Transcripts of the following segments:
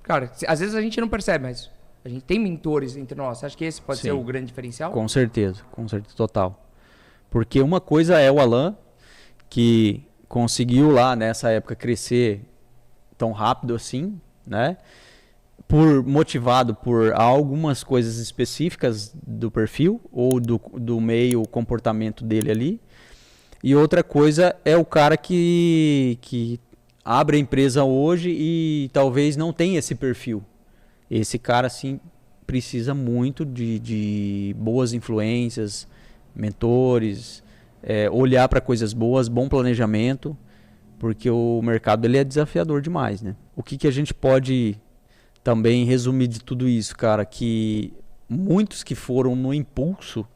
Cara, às vezes a gente não percebe, mas a gente tem mentores entre nós. Você acha que esse pode ser o grande diferencial? Com certeza, total. Porque uma coisa é o Alan, que conseguiu lá nessa época crescer tão rápido assim, né? Motivado por algumas coisas específicas do perfil ou do meio comportamento dele ali. E outra coisa é o cara que abre a empresa hoje e talvez não tenha esse perfil. Esse cara, assim, precisa muito de boas influências, mentores, olhar para coisas boas, bom planejamento, porque o mercado ele é desafiador demais, né? O que a gente pode também resumir de tudo isso, cara, que muitos que foram no impulso,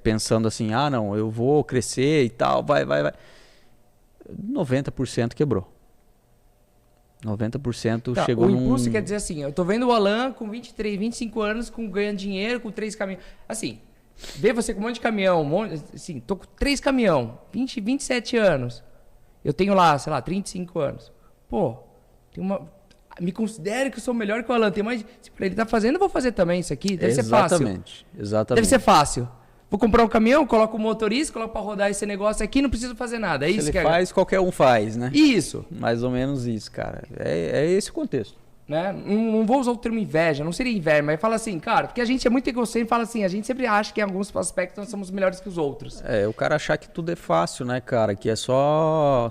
pensando assim, não, eu vou crescer e tal, vai. 90% quebrou. 90% chegou O impulso quer dizer assim, eu tô vendo o Alan com 23, 25 anos, ganhando dinheiro, com 3 caminhões. Assim, ver você com um monte de caminhão, assim, tô com 3 caminhão, 27 anos. Eu tenho lá, sei lá, 35 anos. Pô, me considero que eu sou melhor que o Alan. Tem mais. Se ele tá fazendo, eu vou fazer também isso aqui. Deve ser fácil. Exatamente. Deve ser fácil. Vou comprar um caminhão, coloco o motorista, coloco para rodar esse negócio aqui, não preciso fazer nada. É isso ele que faz, qualquer um faz, né? Isso. Mais ou menos isso, cara. É esse o contexto. Né? Não vou usar o termo inveja, não seria inveja, mas fala assim, cara, porque a gente é muito egocêntrico, fala assim, a gente sempre acha que em alguns aspectos nós somos melhores que os outros. O cara achar que tudo é fácil, né, cara? Que é só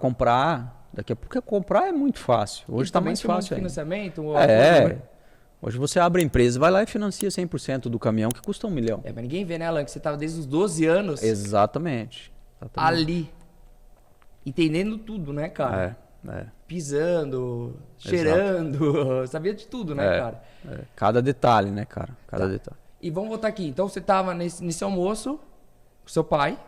comprar. Daqui a pouco comprar é muito fácil. Hoje tá mais fácil. Financiamento? Hoje você abre a empresa, vai lá e financia 100% do caminhão, que custa 1 milhão. Mas ninguém vê, né, Alan, que você tava desde os 12 anos. Exatamente. Ali. Entendendo tudo, né, cara? Pisando, cheirando, sabia de tudo, né, cara? Cada detalhe, né, cara? Cada detalhe. E vamos voltar aqui. Então você tava nesse almoço com seu pai,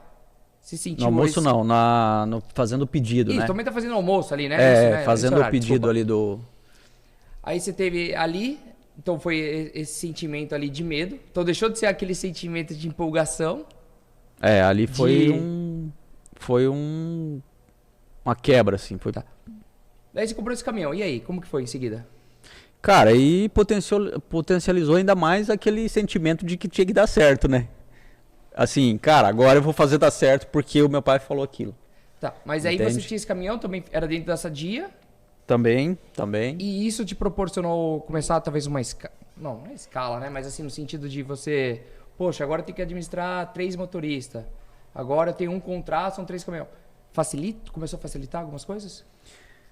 se sentiu... No almoço não, fazendo o pedido, né? Também tá fazendo almoço ali, né? Fazendo o pedido ali do... Aí você teve ali, então foi esse sentimento ali de medo. Então deixou de ser aquele sentimento de empolgação. Ali foi uma quebra, assim. Tá. Daí você comprou esse caminhão. E aí, como que foi em seguida? Cara, aí potencializou ainda mais aquele sentimento de que tinha que dar certo, né? Assim, cara, agora eu vou fazer dar certo porque o meu pai falou aquilo. Tá, mas aí você tinha esse caminhão, também era dentro da Sadia? Também. E isso te proporcionou começar talvez uma escala... Não é escala, né? Mas assim, no sentido de você... Poxa, agora eu tenho que administrar 3 motoristas. Agora eu tenho um contrato, são 3 caminhões. Começou a facilitar algumas coisas?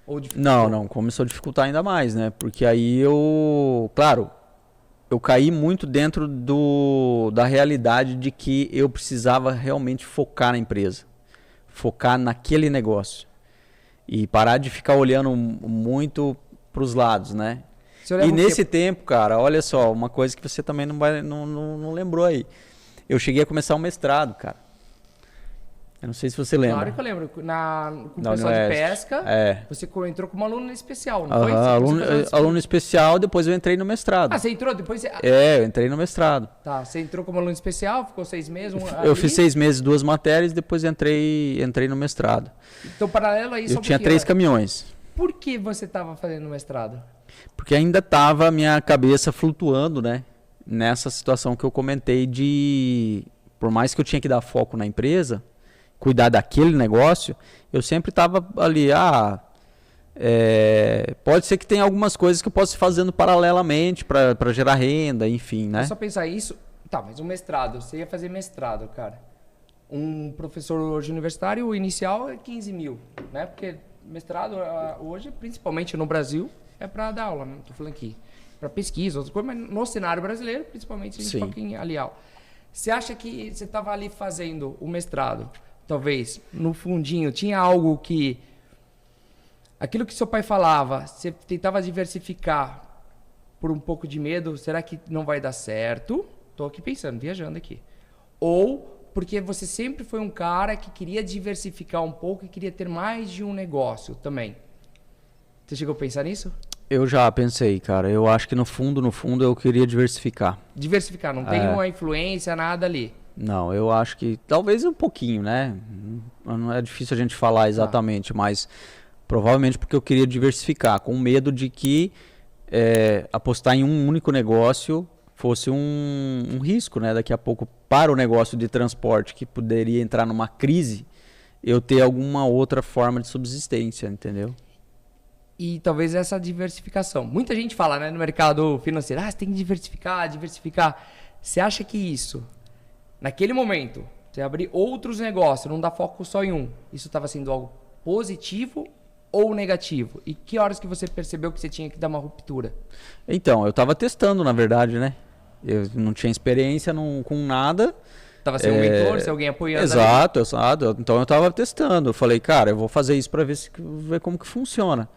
Ou não, começou a dificultar ainda mais, né? Porque aí eu caí muito dentro da realidade de que eu precisava realmente focar na empresa, focar naquele negócio e parar de ficar olhando muito para os lados, né? E nesse tempo, cara, olha só, uma coisa que você também não lembrou aí. Eu cheguei a começar um mestrado, cara. Eu não sei se você lembra. Claro que eu lembro. Com o pessoal de pesca, você entrou como aluno especial, não foi? Aluno especial, depois eu entrei no mestrado. Você entrou depois? Eu entrei no mestrado. Tá, você entrou como aluno especial, ficou 6 meses? Eu fiz 6 meses, 2 matérias, depois entrei no mestrado. Então, paralelo a isso... Eu tinha 3 caminhões. Por que você estava fazendo mestrado? Porque ainda estava a minha cabeça flutuando, né? Nessa situação que eu comentei de... Por mais que eu tinha que dar foco na empresa... cuidar daquele negócio, eu sempre estava ali, pode ser que tenha algumas coisas que eu possa ir fazendo paralelamente para gerar renda, enfim, né? É só pensar isso, tá, mas um mestrado, você ia fazer mestrado, cara. Um professor hoje universitário, o inicial é 15 mil, né? Porque mestrado hoje, principalmente no Brasil, é para dar aula, não tô falando aqui, para pesquisa, outras coisas, mas no cenário brasileiro, principalmente, a gente foca em alial. Você acha que você estava ali fazendo o mestrado, talvez, no fundinho, tinha algo que... Aquilo que seu pai falava, você tentava diversificar por um pouco de medo, será que não vai dar certo? Tô aqui pensando, viajando aqui. Ou porque você sempre foi um cara que queria diversificar um pouco e queria ter mais de um negócio também. Você chegou a pensar nisso? Eu já pensei, cara. Eu acho que no fundo eu queria diversificar. Diversificar, não tem uma influência, nada ali. Não, eu acho que talvez um pouquinho, né? Não é difícil a gente falar exatamente, mas Provavelmente porque eu queria diversificar, com medo de que apostar em um único negócio fosse um risco, né? Daqui a pouco, para o negócio de transporte, que poderia entrar numa crise, eu ter alguma outra forma de subsistência, entendeu? E talvez essa diversificação. Muita gente fala, né, no mercado financeiro, você tem que diversificar, diversificar. Você acha que isso, naquele momento, você abrir outros negócios, não dar foco só em um, isso estava sendo algo positivo ou negativo? E que horas que você percebeu que você tinha que dar uma ruptura? Então, eu estava testando, na verdade, né? Eu não tinha experiência com nada. Tava sem um mentor, sem alguém apoiando? Exato. Então eu estava testando. Eu falei, cara, eu vou fazer isso para ver como que funciona.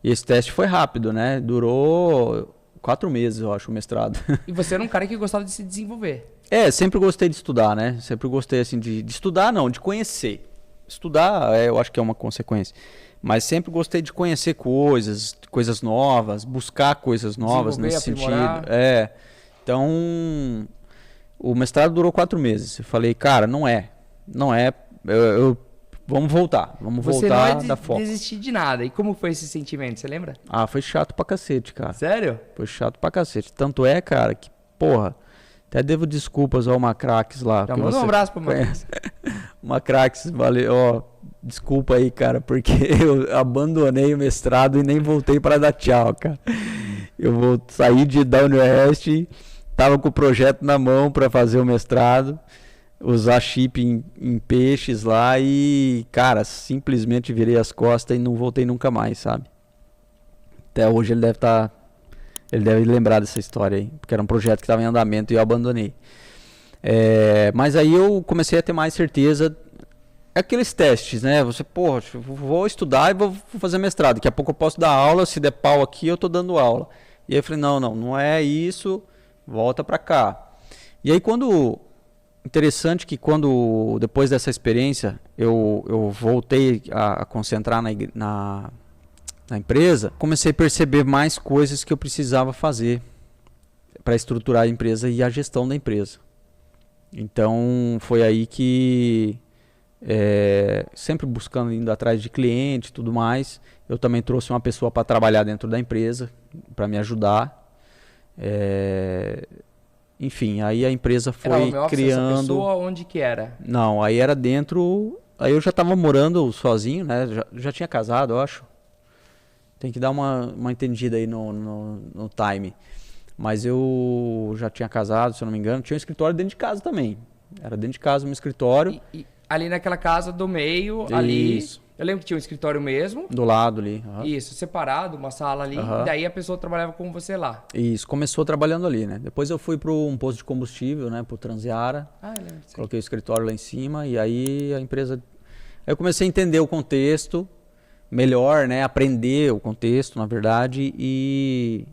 E esse teste foi rápido, né? Durou 4 meses, eu acho, o mestrado. E você era um cara que gostava de se desenvolver? Sempre gostei de estudar, né? Sempre gostei, assim, de estudar, não, de conhecer. Estudar, eu acho que é uma consequência. Mas sempre gostei de conhecer coisas novas, buscar coisas novas nesse sentido. Então, o mestrado durou 4 meses. Eu falei, cara, não é. Vamos voltar da foco. Desistir de nada. E como foi esse sentimento, você lembra? Foi chato pra cacete, cara. Sério? Foi chato pra cacete. Tanto é, cara, que, porra, até devo desculpas ao Macrax lá. Já manda um abraço pro Macrax. Macrax, valeu, desculpa aí, cara, porque eu abandonei o mestrado e nem voltei para dar tchau, cara. Eu sair da Unioeste, tava com o projeto na mão para fazer o mestrado, usar chip em peixes lá e, cara, simplesmente virei as costas e não voltei nunca mais, sabe? Até hoje ele deve lembrar dessa história aí, porque era um projeto que estava em andamento e eu abandonei. Mas aí eu comecei a ter mais certeza. Aqueles testes, né? Você, vou estudar e vou fazer mestrado. Daqui a pouco eu posso dar aula, se der pau aqui eu tô dando aula. E aí eu falei, não é isso, volta pra cá. E aí interessante que depois dessa experiência, eu voltei a concentrar na empresa, comecei a perceber mais coisas que eu precisava fazer para estruturar a empresa e a gestão da empresa. Então foi aí que, sempre indo atrás de cliente e tudo mais, eu também trouxe uma pessoa para trabalhar dentro da empresa, para me ajudar. Enfim, aí a empresa foi criando... Essa pessoa onde que era? Não, aí era dentro... Aí eu já estava morando sozinho, né? Já tinha casado, eu acho. Tem que dar uma entendida aí no time. Mas eu já tinha casado, se eu não me engano. Tinha um escritório dentro de casa também. Era dentro de casa um escritório. E ali naquela casa do meio, Isso. Ali... Eu lembro que tinha um escritório mesmo. Do lado ali. Uhum. Isso, separado, uma sala ali. Uhum. E daí a pessoa trabalhava com você lá. Isso, começou trabalhando ali, né? Depois eu fui para um posto de combustível, né? Pro Transeara. Eu lembro disso. Coloquei o escritório lá em cima e aí a empresa... Aí eu comecei a entender o contexto melhor, né? Aprender o contexto, na verdade, e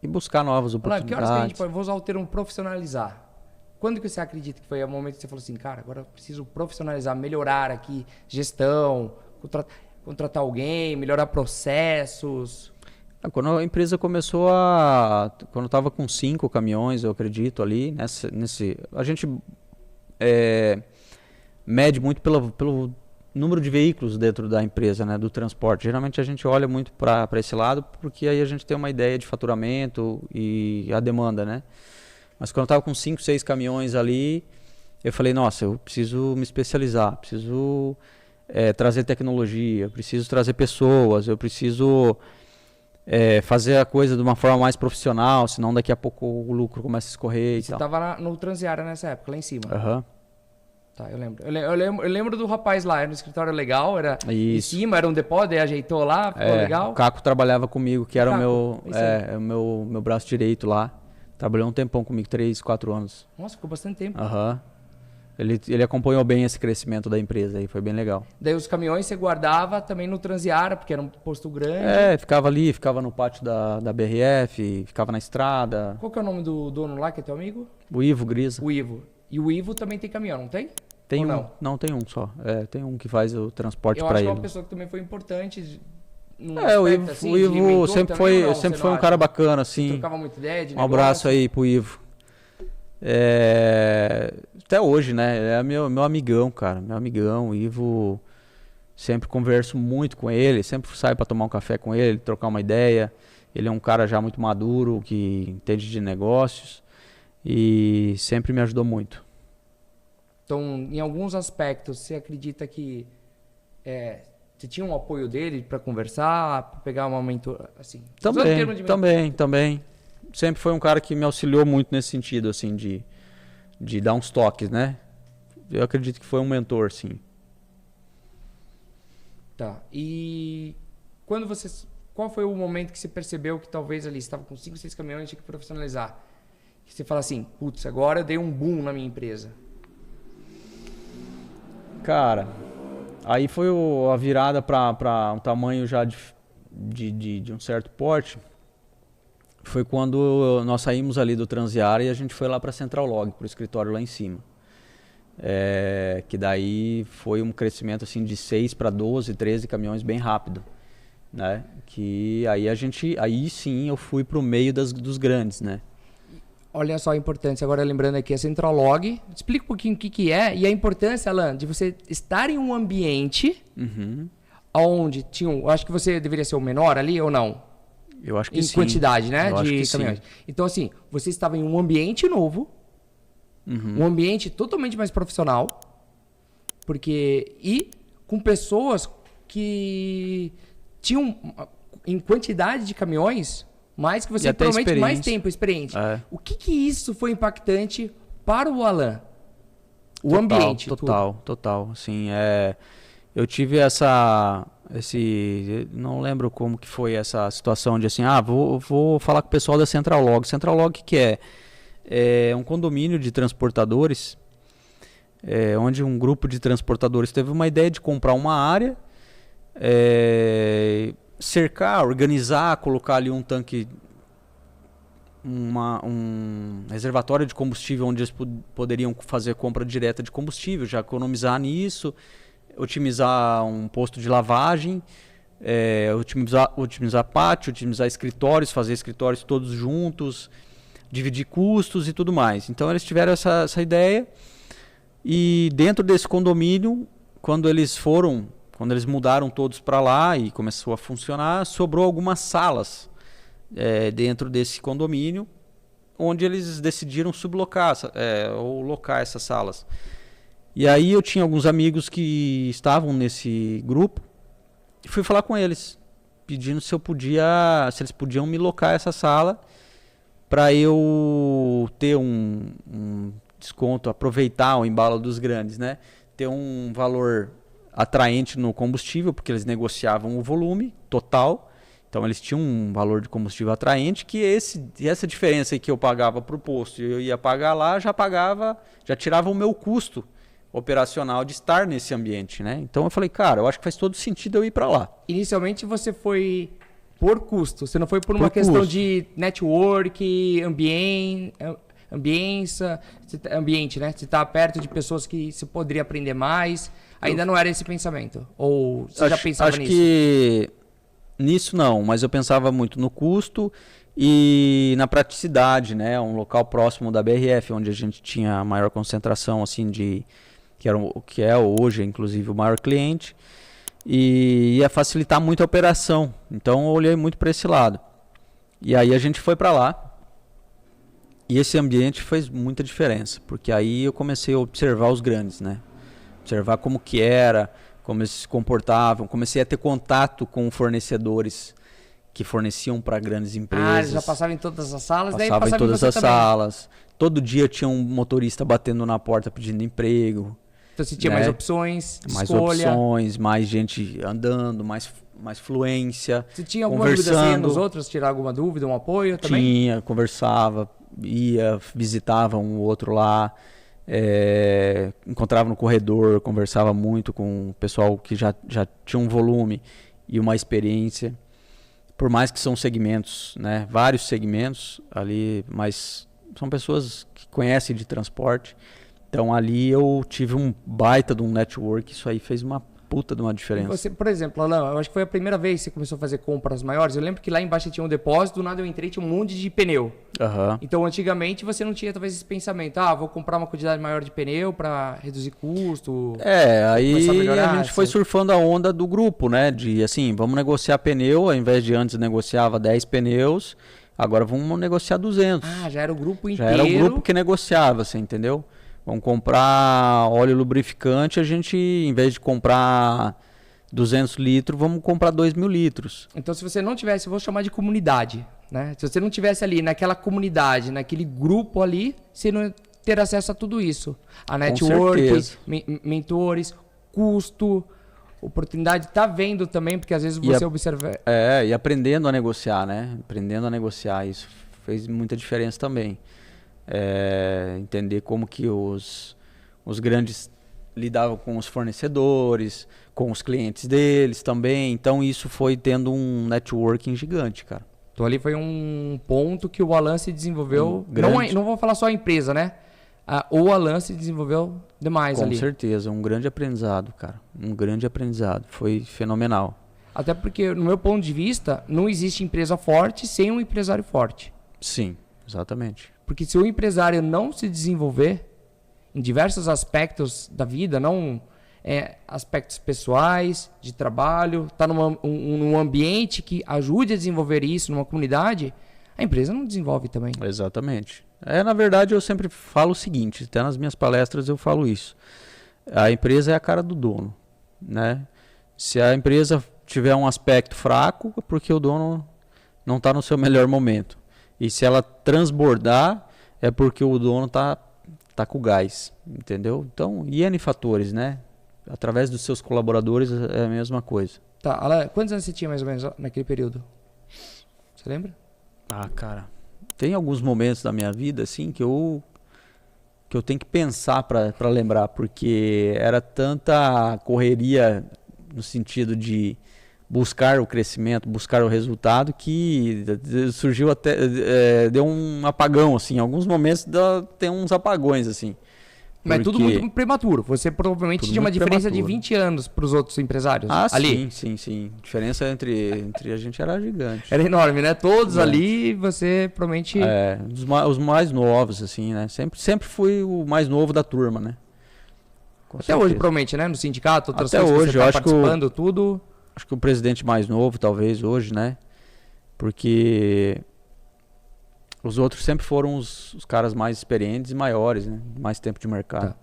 buscar novas oportunidades. Que horas que a gente pode... Vou usar o termo profissionalizar. Quando que você acredita que foi o momento que você falou assim, cara, agora eu preciso profissionalizar, melhorar aqui gestão, contratar alguém, melhorar processos? Quando a empresa começou quando estava com 5 caminhões, eu acredito, ali, a gente mede muito pelo número de veículos dentro da empresa, né, do transporte. Geralmente a gente olha muito para esse lado, porque aí a gente tem uma ideia de faturamento e a demanda, né? Mas quando eu estava com 5, 6 caminhões ali, eu falei, nossa, eu preciso me especializar, preciso trazer tecnologia, eu preciso trazer pessoas, eu preciso fazer a coisa de uma forma mais profissional, senão daqui a pouco o lucro começa a escorrer e Você tal. Você estava no Transeara nessa época, lá em cima? Aham. Tá, eu lembro. Eu lembro do rapaz lá, era um escritório legal, era em cima, era um depósito, ajeitou lá, ficou legal. O Caco trabalhava comigo, que era o meu braço direito lá. Trabalhou um tempão comigo, 3, 4 anos. Nossa, ficou bastante tempo. Aham. Ele acompanhou bem esse crescimento da empresa aí, foi bem legal. Daí os caminhões você guardava também no Transeara, porque era um posto grande. Ficava ali, ficava no pátio da BRF, ficava na estrada. Qual que é o nome do dono lá, que é teu amigo? O Ivo Grisa. O Ivo. E o Ivo também tem caminhão, não tem? Tem ou um, não? Não, tem um só. Tem um que faz o transporte para ele. Eu acho que é uma pessoa que também foi importante. O Ivo sempre foi um cara bacana, assim. Você trocava muita ideia de negócio. Um abraço aí pro Ivo. Até hoje, né? Ele é meu amigão, cara. Meu amigão, o Ivo Sempre converso muito com ele, sempre saio para tomar um café com ele, trocar uma ideia. Ele é um cara já muito maduro, que entende de negócios e sempre me ajudou muito. Então, em alguns aspectos, você acredita que você tinha um apoio dele para conversar, para pegar uma mentoria, assim? Também. Sempre foi um cara que me auxiliou muito nesse sentido, assim, de dar uns toques, né? Eu acredito que foi um mentor, sim. Tá. E qual foi o momento que você percebeu que talvez ali você estava com 5, 6 caminhões e tinha que profissionalizar? Que você fala assim, putz, agora eu dei um boom na minha empresa. Cara, aí foi a virada para um tamanho já de um certo porte. Foi quando nós saímos ali do Transiara e a gente foi lá para Central Log, para o escritório lá em cima. Que daí foi um crescimento assim de 6 para 12, 13 caminhões bem rápido, né? Que aí sim eu fui para o meio dos grandes, né? Olha só a importância, agora lembrando aqui, a Central Log. Explica um pouquinho o que é e a importância, Alan, de você estar em um ambiente onde eu acho que você deveria ser o menor ali ou não? Eu acho que sim. Em quantidade, né? Eu acho de que caminhões. sim. Então, assim, você estava em um ambiente novo, um ambiente totalmente mais profissional, e com pessoas que tinham, em quantidade de caminhões, mais que você, provavelmente mais tempo, experiente. O que isso foi impactante para o Alan? O ambiente. Total. Assim, eu tive não lembro como que foi essa situação de assim, vou falar com o pessoal da Central Log. Central Log que é um condomínio de transportadores, onde um grupo de transportadores teve uma ideia de comprar uma área, cercar, organizar, colocar ali um tanque, um reservatório de combustível onde eles poderiam fazer compra direta de combustível, já economizar nisso, otimizar um posto de lavagem, otimizar pátio, otimizar escritórios, fazer escritórios todos juntos, dividir custos e tudo mais. Então eles tiveram essa ideia e dentro desse condomínio, quando eles mudaram todos para lá e começou a funcionar, sobrou algumas salas dentro desse condomínio, onde eles decidiram sublocar ou locar essas salas. E aí eu tinha alguns amigos que estavam nesse grupo e fui falar com eles, pedindo se eles podiam me locar essa sala para eu ter um desconto, aproveitar o embalo dos grandes, né? Ter um valor atraente no combustível, porque eles negociavam o volume total. Então eles tinham um valor de combustível atraente, que essa diferença aí que eu pagava para o posto e eu ia pagar lá, já tirava o meu custo operacional de estar nesse ambiente, né? Então eu falei, cara, eu acho que faz todo sentido eu ir para lá. Inicialmente você foi por custo, você não foi por uma questão de network, ambiente, né? Você está perto de pessoas que você poderia aprender mais. Ainda não era esse pensamento? Ou você já pensava nisso? Acho que nisso não, mas eu pensava muito no custo e na praticidade, né? Um local próximo da BRF, onde a gente tinha a maior concentração, assim, que é hoje, inclusive, o maior cliente, e ia facilitar muito a operação. Então eu olhei muito para esse lado. E aí a gente foi para lá, e esse ambiente fez muita diferença, porque aí eu comecei a observar os grandes, né? Observar como que era, como eles se comportavam, comecei a ter contato com fornecedores que forneciam para grandes empresas. Eles já passavam em todas as salas? Passava em todas as salas. Todo dia tinha um motorista batendo na porta pedindo emprego. Então você tinha mais opções, mais escolha. opções, mais gente andando, mais fluência. Você tinha alguma dúvida? Você ia nos outros tirar alguma dúvida, um apoio também? Tinha, conversava, visitava um outro lá. Encontrava no corredor, conversava muito com o pessoal que já tinha um volume e uma experiência, por mais que são segmentos, né, vários segmentos ali, mas são pessoas que conhecem de transporte. Então ali eu tive um baita de um network, isso aí fez uma puta de uma diferença. Você, por exemplo, Alan, eu acho que foi a primeira vez que você começou a fazer compras maiores. Eu lembro que lá embaixo tinha um depósito, do nada eu entrei e tinha um monte de pneu. Aham. Então, antigamente, você não tinha talvez esse pensamento, vou comprar uma quantidade maior de pneu para reduzir custo. Aí começar a melhorar, a gente foi assim. surfando a onda do grupo, né? De assim, vamos negociar pneu, ao invés de antes negociava 10 pneus, agora vamos negociar 200. Já era o grupo Já inteiro. era o grupo que negociava, você entendeu? Vamos comprar óleo lubrificante, a gente, em vez de comprar 200 litros, vamos comprar 2.000 litros. Então, se você não tivesse, eu vou chamar de comunidade, né? Se você não tivesse ali naquela comunidade, naquele grupo ali, você não ia ter acesso a tudo isso. A network, certeza. mentores, custo, oportunidade. Tá vendo também, porque às vezes você observa... E aprendendo a negociar, né? Aprendendo a negociar, isso fez muita diferença também. Entender como que os grandes lidavam com os fornecedores, com os clientes deles também. Então isso foi tendo um networking gigante, cara. Então ali foi um ponto que o Alan se desenvolveu. Não vou falar só a empresa, né? O Alan se desenvolveu demais ali. Com certeza, um grande aprendizado, cara. Um grande aprendizado. Foi fenomenal. Até porque, no meu ponto de vista, não existe empresa forte sem um empresário forte. Sim, exatamente. Porque se o empresário não se desenvolver em diversos aspectos da vida, não aspectos pessoais, de trabalho, tá num ambiente que ajude a desenvolver isso, numa comunidade, a empresa não desenvolve também. Exatamente. Na verdade, eu sempre falo o seguinte, até nas minhas palestras eu falo isso. A empresa é a cara do dono, né? Se a empresa tiver um aspecto fraco, é porque o dono não está no seu melhor momento. E se ela transbordar, é porque o dono tá com gás, entendeu? Então, N fatores, né? Através dos seus colaboradores é a mesma coisa. Tá, Alan, quantos anos você tinha mais ou menos naquele período? Você lembra? Cara, tem alguns momentos da minha vida, assim, que eu tenho que pensar para lembrar, porque era tanta correria no sentido de buscar o crescimento, buscar o resultado, que surgiu até, deu um apagão, assim, em alguns momentos tem uns apagões, assim. Mas tudo muito prematuro. Você provavelmente tinha uma diferença de 20 anos para os outros empresários. Ali. Sim. A diferença entre a gente era gigante. Era enorme, né? Todos ali, você provavelmente... Os mais novos, assim, né? Sempre fui o mais novo da turma, né? Até hoje, provavelmente, né? No sindicato, outras coisas que você tá participando, tudo... Acho que o presidente mais novo, talvez, hoje, né? Porque os outros sempre foram os caras mais experientes e maiores, né? Mais tempo de mercado. Tá.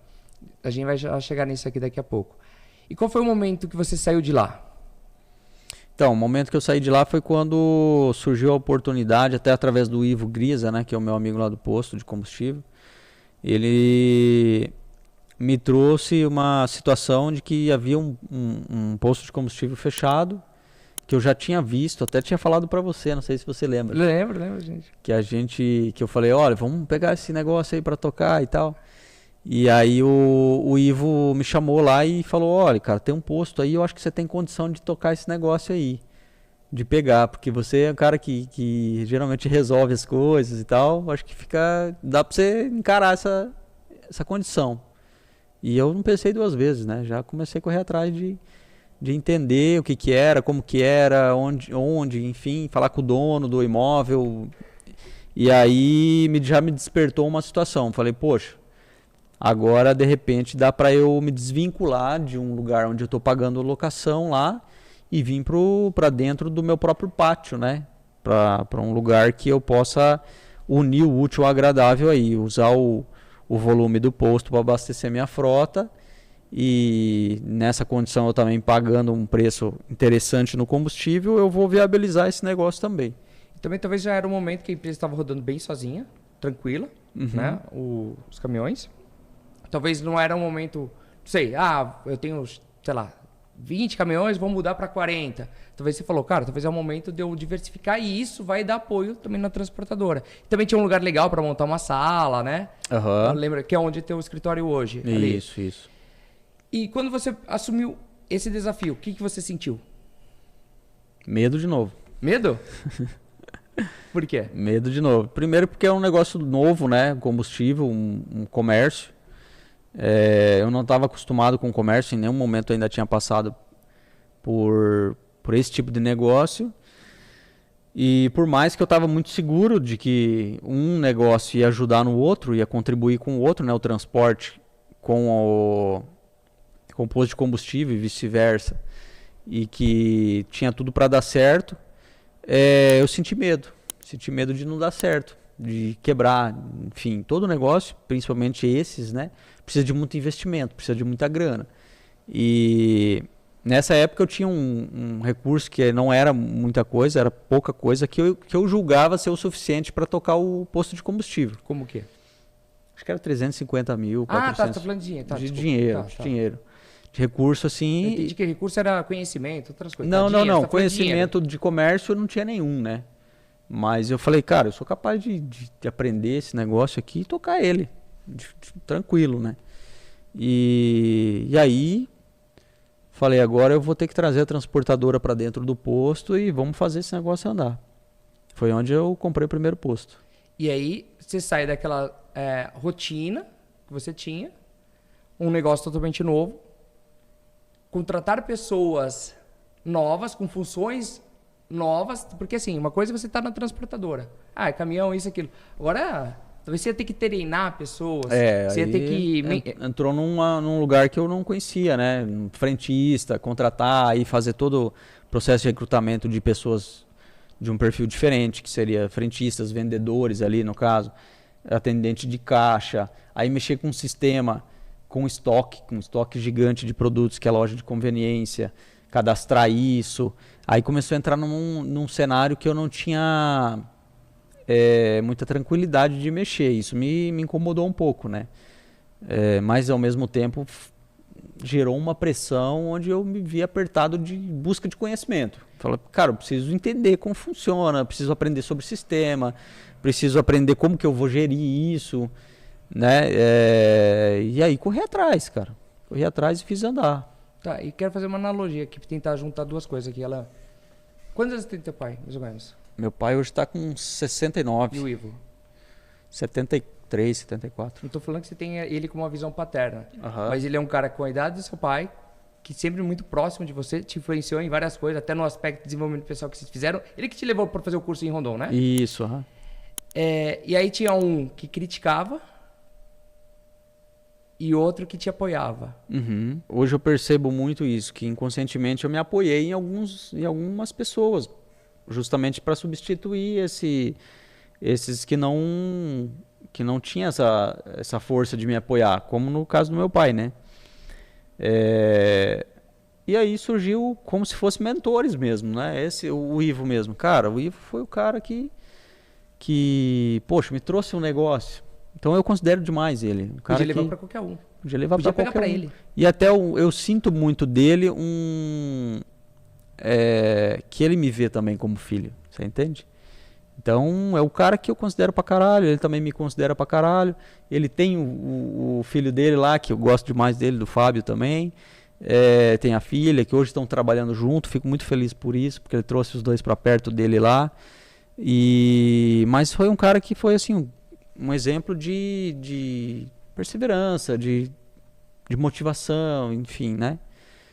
A gente vai chegar nisso aqui daqui a pouco. E qual foi o momento que você saiu de lá? Então, o momento que eu saí de lá foi quando surgiu a oportunidade, até através do Ivo Grisa, né? Que é o meu amigo lá do posto de combustível. Ele me trouxe uma situação de que havia um posto de combustível fechado, que eu já tinha visto, até tinha falado para você, não sei se você lembra. Lembro, gente. Que eu falei, olha, vamos pegar esse negócio aí para tocar e tal. E aí o Ivo me chamou lá e falou, olha, cara, tem um posto aí, eu acho que você tem condição de tocar esse negócio aí, de pegar, porque você é um cara que geralmente resolve as coisas e tal, acho que dá para você encarar essa condição. E eu não pensei duas vezes, né? Já comecei a correr atrás de entender o que era, como que era, onde, enfim, falar com o dono do imóvel. E aí já me despertou uma situação. Falei, poxa, agora de repente dá para eu me desvincular de um lugar onde eu estou pagando locação lá e vir para dentro do meu próprio pátio, né? Para um lugar que eu possa unir o útil ao agradável aí, usar o volume do posto para abastecer minha frota e nessa condição eu também pagando um preço interessante no combustível, eu vou viabilizar esse negócio também. Também talvez já era um momento que a empresa estava rodando bem sozinha, tranquila, né? Os caminhões. Talvez não era um momento, não sei, eu tenho, sei lá, 20 caminhões, vou mudar para 40. Talvez você falou, cara, talvez é o momento de eu diversificar e isso vai dar apoio também na transportadora. Também tinha um lugar legal para montar uma sala, né? Lembra que é onde tem o escritório hoje. Isso. E quando você assumiu esse desafio, o que você sentiu? Medo de novo. Medo? Por quê? Medo de novo. Primeiro porque é um negócio novo, né? Combustível, um comércio. Eu não estava acostumado com o comércio, em nenhum momento ainda tinha passado por esse tipo de negócio. E por mais que eu estava muito seguro de que um negócio ia ajudar no outro, ia contribuir com o outro, né, o transporte com o posto de combustível e vice-versa, e que tinha tudo para dar certo, eu senti medo de não dar certo, de quebrar, enfim, todo negócio, principalmente esses, né, precisa de muito investimento, precisa de muita grana. E nessa época eu tinha um recurso que não era muita coisa, era pouca coisa, que eu julgava ser o suficiente para tocar o posto de combustível. Como que é? Acho que era 350 mil, 400 tá falando de dinheiro. Tá, de desculpa. dinheiro, Tá. dinheiro. De recurso assim. Eu entendi que recurso era conhecimento, outras coisas. Não, Tá, dinheiro, não. você tá falando de dinheiro. Conhecimento de comércio eu não tinha nenhum, né? Mas eu falei, cara, eu sou capaz de aprender esse negócio aqui e tocar ele. Tranquilo, né? E aí, falei, agora eu vou ter que trazer a transportadora para dentro do posto e vamos fazer esse negócio andar. Foi onde eu comprei o primeiro posto. E aí, você sai daquela rotina que você tinha, um negócio totalmente novo, contratar pessoas novas, com funções novas, porque assim, uma coisa é você estar na transportadora. É caminhão, isso, aquilo. Agora, talvez você ia ter que treinar pessoas, você ia ter que... Entrou num lugar que eu não conhecia, né? Frentista, contratar e fazer todo o processo de recrutamento de pessoas de um perfil diferente, que seria frentistas, vendedores ali, no caso, atendente de caixa, aí mexer com um sistema, com um estoque gigante de produtos, que é a loja de conveniência, cadastrar isso. Aí começou a entrar num cenário que eu não tinha muita tranquilidade de mexer. Isso me incomodou um pouco, né? Mas ao mesmo tempo gerou uma pressão onde eu me vi apertado de busca de conhecimento. Falei, cara, eu preciso entender como funciona, preciso aprender sobre o sistema, preciso aprender como que eu vou gerir isso, né? E aí corri atrás, cara. Corri atrás e fiz andar. Tá, e quero fazer uma analogia aqui, tentar juntar duas coisas aqui. Quantos anos tem teu pai, mais ou menos? Meu pai hoje está com 69. E o Ivo? 73, 74. Não tô falando que você tem ele com uma visão paterna, Uhum. mas ele é um cara com a idade do seu pai, que sempre muito próximo de você, te influenciou em várias coisas, até no aspecto de desenvolvimento pessoal que vocês fizeram. Ele que te levou para fazer o curso em Rondon, né? Isso, aham. E aí tinha um que criticava e outro que te apoiava. Uhum. Hoje eu percebo muito isso, que inconscientemente eu me apoiei em algumas pessoas, justamente para substituir esses que não tinham essa força de me apoiar, como no caso do meu pai, né? E aí surgiu como se fossem mentores mesmo, né? O Ivo mesmo. Cara, o Ivo foi o cara que poxa, me trouxe um negócio. Então eu considero demais ele. O cara Podia levar para qualquer um. Podia levar Podia para pegar qualquer para um. ele. E até eu sinto muito dele que ele me vê também como filho. Você entende? Então é o cara que eu considero pra caralho. Ele também me considera pra caralho. Ele tem o filho dele lá, que eu gosto demais dele, do Fábio também. Tem a filha, que hoje estão trabalhando junto. Fico muito feliz por isso, porque ele trouxe os dois pra perto dele lá. Mas foi um cara que foi assim um exemplo de perseverança, de motivação, enfim, né?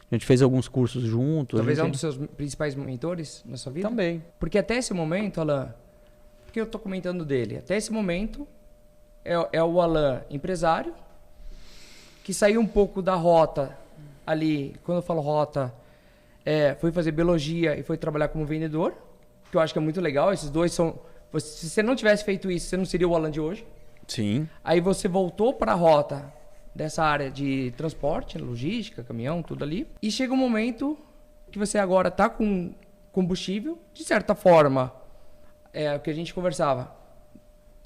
A gente fez alguns cursos juntos. Talvez é um dos seus principais mentores na sua vida? Também. Porque até esse momento, Alan, por que eu tô comentando dele? Até esse momento é o Alan empresário, que saiu um pouco da rota ali, quando eu falo rota, foi fazer biologia e foi trabalhar como vendedor, que eu acho que é muito legal. Esses dois são... Se você não tivesse feito isso, você não seria o Alan de hoje. Sim. Aí você voltou para a rota dessa área de transporte, logística, caminhão, tudo ali. E chega um momento que você agora está com combustível, de certa forma, o que a gente conversava.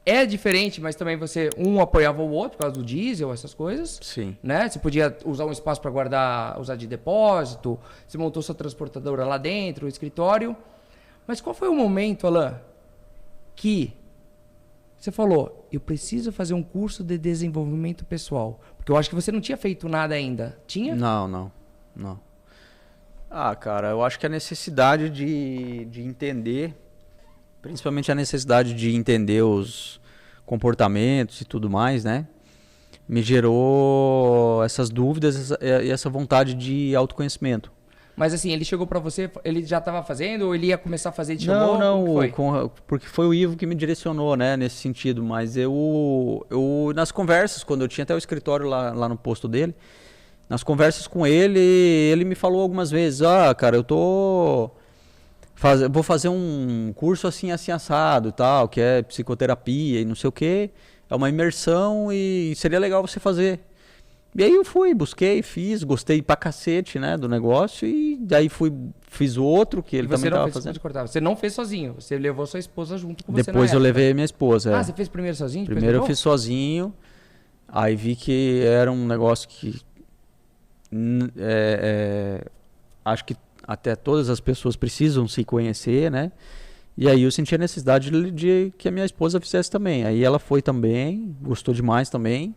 É diferente, mas também um apoiava o outro por causa do diesel, essas coisas. Sim. Né? Você podia usar um espaço para guardar, usar de depósito, você montou sua transportadora lá dentro, o escritório. Mas qual foi o momento, Alan, que você falou, eu preciso fazer um curso de desenvolvimento pessoal? Porque eu acho que você não tinha feito nada ainda. Tinha? Não. Ah, cara, eu acho que a necessidade de entender, principalmente a necessidade de entender os comportamentos e tudo mais, né? me gerou essas dúvidas e essa vontade de autoconhecimento. Mas assim, ele chegou pra você, ele já tava fazendo ou ele ia começar a fazer e te chamou? Não, Como que foi? porque foi o Ivo que me direcionou, né, nesse sentido. Mas eu nas conversas, quando eu tinha até o escritório lá no posto dele, nas conversas com ele me falou algumas vezes, cara, vou fazer um curso assim assado e tal, que é psicoterapia e não sei o quê. É uma imersão e seria legal você fazer. E aí eu fui, busquei, fiz, gostei pra cacete, né, do negócio. E daí fiz outro que ele também tava fazendo. Você não fez sozinho, você levou sua esposa junto com você na Depois eu época. levei minha esposa. Você fez primeiro sozinho? depois Primeiro eu levou? fiz sozinho, aí vi que era um negócio que acho que até todas as pessoas precisam se conhecer, né? E aí eu senti a necessidade de que a minha esposa fizesse também. Aí ela foi também, gostou demais também.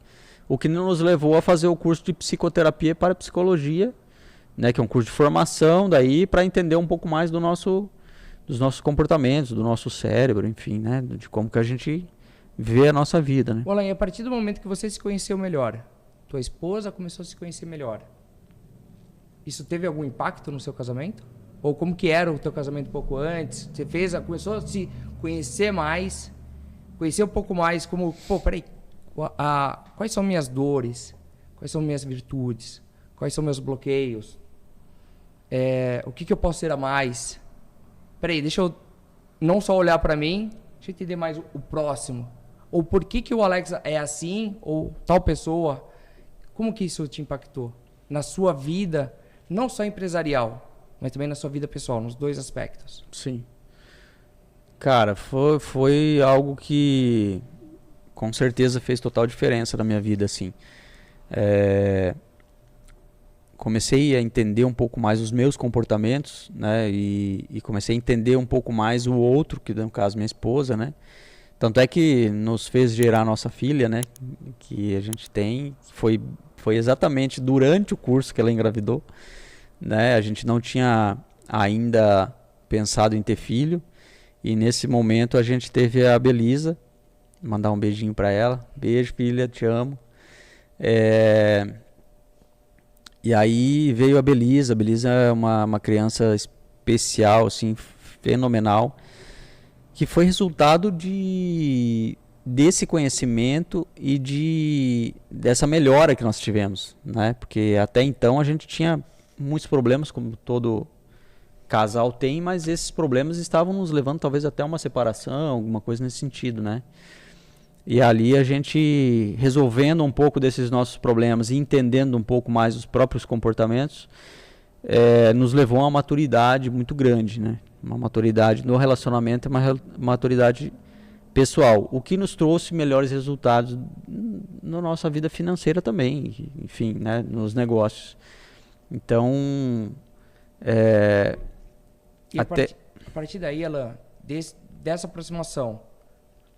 O que nos levou a fazer o curso de psicoterapia para psicologia, né? Que é um curso de formação daí para entender um pouco mais dos nossos comportamentos, do nosso cérebro, enfim, né? De como que a gente vê a nossa vida, né? Olá, e a partir do momento que você se conheceu melhor, tua esposa começou a se conhecer melhor, isso teve algum impacto no seu casamento? Ou como que era o teu casamento um pouco antes? Você começou a se conhecer mais, conhecer um pouco mais como, peraí, quais são minhas dores? Quais são minhas virtudes? Quais são meus bloqueios? O que eu posso ser a mais? Peraí, deixa eu não só olhar para mim, deixa eu entender mais o próximo. Ou por que o Alex é assim, ou tal pessoa. Como que isso te impactou na sua vida, não só empresarial, mas também na sua vida pessoal, nos dois aspectos? Sim. Cara, foi algo que com certeza fez total diferença na minha vida, assim. Comecei a entender um pouco mais os meus comportamentos, né? E comecei a entender um pouco mais o outro, que no caso minha esposa, né? Tanto é que nos fez gerar a nossa filha, né? Que a gente tem. Foi exatamente durante o curso que ela engravidou, né? A gente não tinha ainda pensado em ter filho. E nesse momento a gente teve a Belisa. Mandar um beijinho pra ela. Beijo, filha, te amo. E aí veio a Belisa. A Belisa é uma criança especial, assim, fenomenal, que foi resultado desse conhecimento e dessa melhora que nós tivemos, né? Porque até então a gente tinha muitos problemas, como todo casal tem, mas esses problemas estavam nos levando talvez até uma separação, alguma coisa nesse sentido, né? E ali a gente, resolvendo um pouco desses nossos problemas e entendendo um pouco mais os próprios comportamentos, nos levou a uma maturidade muito grande, né? Uma maturidade no relacionamento, uma maturidade pessoal, o que nos trouxe melhores resultados na nossa vida financeira também, enfim, né? Nos negócios. Então, E a partir daí, Alan, dessa aproximação,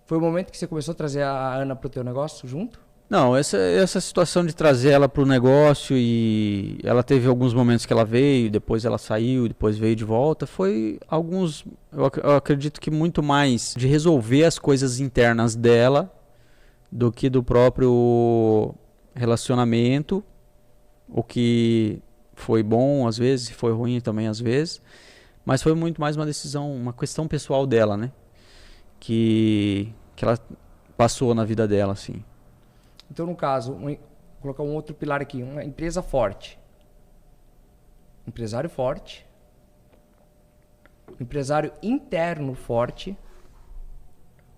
foi o momento que você começou a trazer a Ana para o teu negócio junto? Não, essa situação de trazer ela para o negócio, e ela teve alguns momentos que ela veio, depois ela saiu, depois veio de volta, foi eu acredito que muito mais de resolver as coisas internas dela do que do próprio relacionamento, o que foi bom às vezes, foi ruim também às vezes, mas foi muito mais uma decisão, uma questão pessoal dela, né? Que ela passou na vida dela, assim. Então, no caso, vou colocar um outro pilar aqui, uma empresa forte. Empresário forte. Um empresário interno forte.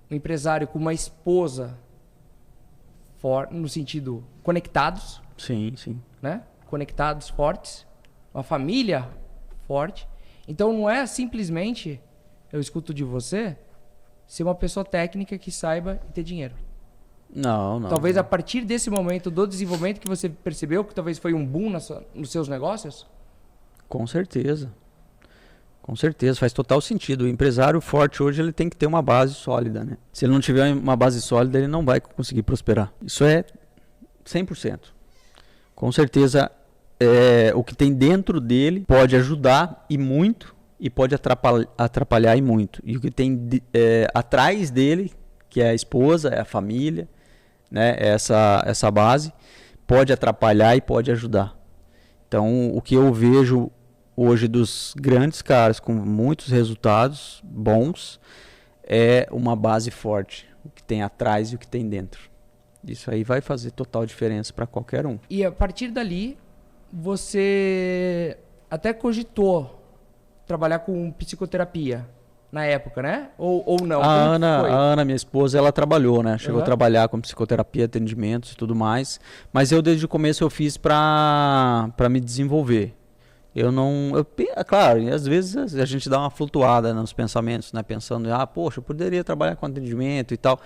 Um empresário com uma esposa forte, no sentido conectados. Sim, sim. Né? Conectados, fortes. Uma família forte. Então, não é simplesmente, eu escuto de você, ser uma pessoa técnica que saiba e ter dinheiro. Não. Talvez a partir desse momento do desenvolvimento que você percebeu que talvez foi um boom nos seus negócios? Com certeza. Com certeza, faz total sentido. O empresário forte hoje ele tem que ter uma base sólida, né? Se ele não tiver uma base sólida, ele não vai conseguir prosperar. Isso é 100%. Com certeza, o que tem dentro dele pode ajudar e muito, e pode atrapalhar e muito. E o que tem atrás dele, que é a esposa, é a família, né, essa base, pode atrapalhar e pode ajudar. Então, o que eu vejo hoje dos grandes caras com muitos resultados bons é uma base forte, o que tem atrás e o que tem dentro. Isso aí vai fazer total diferença para qualquer um. E a partir dali, você até cogitou trabalhar com psicoterapia na época, né? Ou não? A Ana, minha esposa, ela trabalhou, né? Chegou a trabalhar com psicoterapia, atendimentos e tudo mais. Mas eu, desde o começo, eu fiz para me desenvolver. Claro, e às vezes a gente dá uma flutuada nos pensamentos, né? Pensando, poxa, eu poderia trabalhar com atendimento e tal.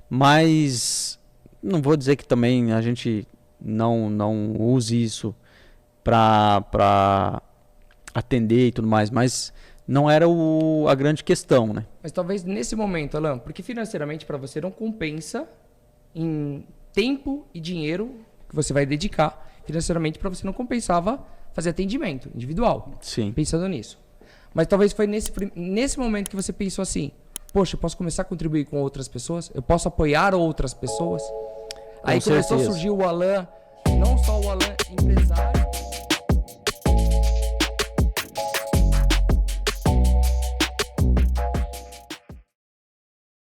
Mas não vou dizer que também a gente não use isso para atender e tudo mais, mas não era a grande questão, né? Mas talvez nesse momento, Alan, porque financeiramente para você não compensa em tempo e dinheiro que você vai dedicar, financeiramente para você não compensava fazer atendimento individual. Sim. Pensando nisso. Mas talvez foi nesse momento que você pensou assim, poxa, eu posso começar a contribuir com outras pessoas? Eu posso apoiar outras pessoas? Aí começou a surgir o Alan, não só o Alan empresário,